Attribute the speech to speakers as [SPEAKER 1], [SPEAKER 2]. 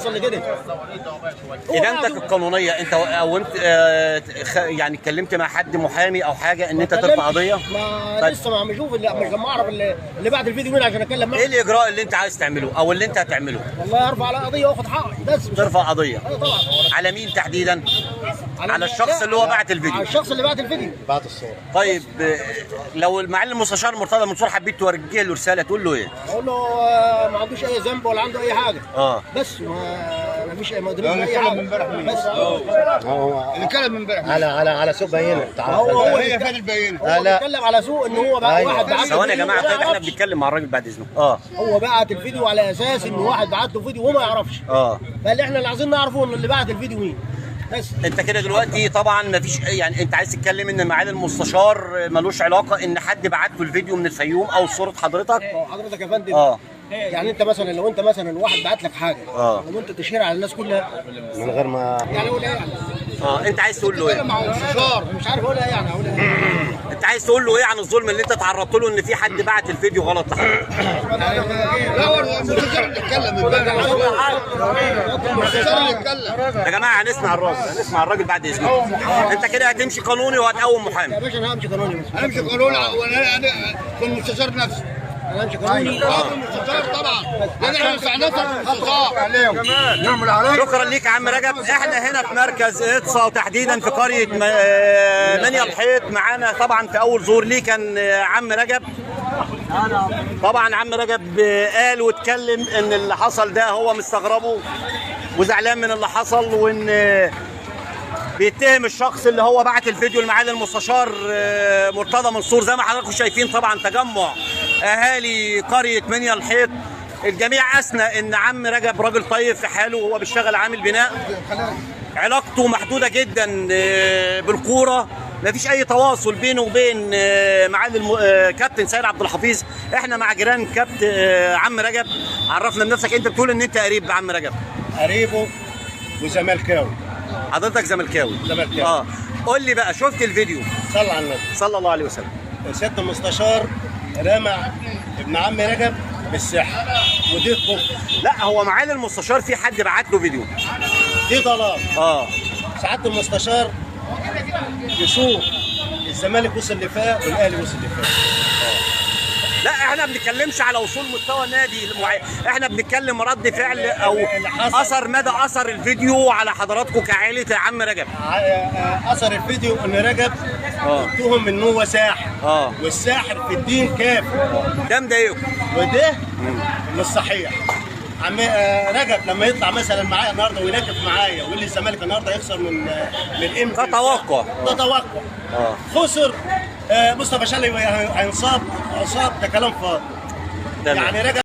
[SPEAKER 1] وصل لكده.
[SPEAKER 2] ادانتك القانونيه انت او انت يعني اتكلمت مع حد محامي او حاجه ان انت ترفع قضيه؟
[SPEAKER 1] ما لسه ما عم اشوف مش لما اعرف اللي بعد الفيديو مين عشان اتكلم معاه.
[SPEAKER 2] ايه الاجراء اللي انت عايز تعمله او اللي انت هتعمله؟
[SPEAKER 1] والله ارفع على قضيه واخد حقي بس.
[SPEAKER 2] ترفع قضيه؟
[SPEAKER 1] طبعا.
[SPEAKER 2] على مين تحديدا؟ على الشخص اللي هو بعت الفيديو.
[SPEAKER 1] على الشخص اللي بعت الفيديو.
[SPEAKER 3] بعت الصورة.
[SPEAKER 2] طيب لو المعلم المستشار مرتضى منصور حبيت توجه له رساله تقول له ايه؟
[SPEAKER 1] اقول له ما عندوش اي ذنب ولا عنده اي حاجه. بس ما فيش ما قدرش اي حاجه. بس
[SPEAKER 3] اللي اتكلم من امبارح على سوق بينه.
[SPEAKER 1] هو
[SPEAKER 3] هي فين البينه؟
[SPEAKER 1] هو بيتكلم على سوء ان هو بقى واحد بعت.
[SPEAKER 2] ثواني يا جماعه، طيب احنا بنتكلم مع الراجل بعد اذنك.
[SPEAKER 1] هو بعت الفيديو على اساس ان واحد بعت له فيديو وما يعرفش. فاللي احنا اللي عايزين نعرفه ان اللي بعت الفيديو مين. بس
[SPEAKER 2] انت كده دلوقتي طبعا ما فيش، يعني انت عايز تتكلم ان معالي المستشار ملوش علاقه ان حد بعت له الفيديو من الفيوم او صوره حضرتك؟
[SPEAKER 1] حضرتك يا فندم يعني انت مثلا لو انت مثلا واحد بعت لك حاجه لو انت تشهرها على الناس كلها
[SPEAKER 3] من غير ما
[SPEAKER 1] يعني اقول ايه يعني؟
[SPEAKER 2] انت عايز تقول له ايه؟
[SPEAKER 1] مش عارف اقول ايه يعني اقول ايه.
[SPEAKER 2] انت عايز تقول له ايه عن الظلم اللي انت تعرضت له ان في حد بعت الفيديو غلط لحضرتك؟
[SPEAKER 3] لا هو المستشار اللي اتكلم المستشار اللي اتكلم.
[SPEAKER 2] يا جماعه هنسمع الراجل بعد اذنك. انت كده هتمشي قانوني وهتقوم محامي.
[SPEAKER 1] يا باشا انا همشي قانوني بس.
[SPEAKER 3] انا مش قانوني وانا في المستشار نفسه.
[SPEAKER 1] انا همشي قانوني.
[SPEAKER 3] المستشار طبعا. انا مش هنسال المستشار عليهم كمان نعمل عليهم.
[SPEAKER 2] شكرا ليك يا عم رجب. احنا هنا في مركز اقصى وتحديدا في قريه منيا الحيط. معانا طبعا في اول ظهور ليه كان عم رجب. طبعا عم رجب قال واتكلم ان اللي حصل ده هو مستغربه وزعلان من اللي حصل، وان بيتهم الشخص اللي هو بعت الفيديو لمعالي المستشار مرتضى منصور. زي ما حضراتكم شايفين طبعا تجمع اهالي قريه منيا الحيط. الجميع اثنى ان عم رجب راجل طيب في حاله وهو بيشتغل عامل بناء، علاقته محدوده جدا بالكوره، ما فيش اي تواصل بينه وبين معالي كابتن سيد عبد الحفيظ. احنا مع جيران كابتن عم رجب. عرفنا بنفسك. انت بتقول ان انت قريب بعم رجب؟
[SPEAKER 3] قريبه وزملكاوي.
[SPEAKER 2] حضرتك زملكاوي؟ قول لي بقى، شفت الفيديو؟
[SPEAKER 3] صلى على النبي
[SPEAKER 2] صلى الله عليه وسلم.
[SPEAKER 3] سيادة المستشار رمى ابن عم رجب بالسحر ودي الكفر.
[SPEAKER 2] لا هو معالي المستشار في حد بعت له فيديو
[SPEAKER 3] دي ضلال. سعادة المستشار يشوف الزمالك وصل لفاق والاهلي وصل لفاق.
[SPEAKER 2] لا احنا ما بنتكلمش على وصول مستوى نادي معين، احنا بنتكلم رد فعل او اثر مدى اثر الفيديو على حضراتكم كعائله يا عم رجب.
[SPEAKER 3] اثر الفيديو ان رجب اتهم ان هو ساحر. والساحر في الدين كافر.
[SPEAKER 2] ده مضايقكم
[SPEAKER 3] وده مش صحيح. عم رجب لما يطلع مثلا معايا النهارده ويناكف معايا ويقول لي الزمالك النهارده هيخسر من امتى؟
[SPEAKER 2] ده توقع.
[SPEAKER 3] خسر مصطفى شلبي هينصاب. ده كلام فاضي. يعني رجب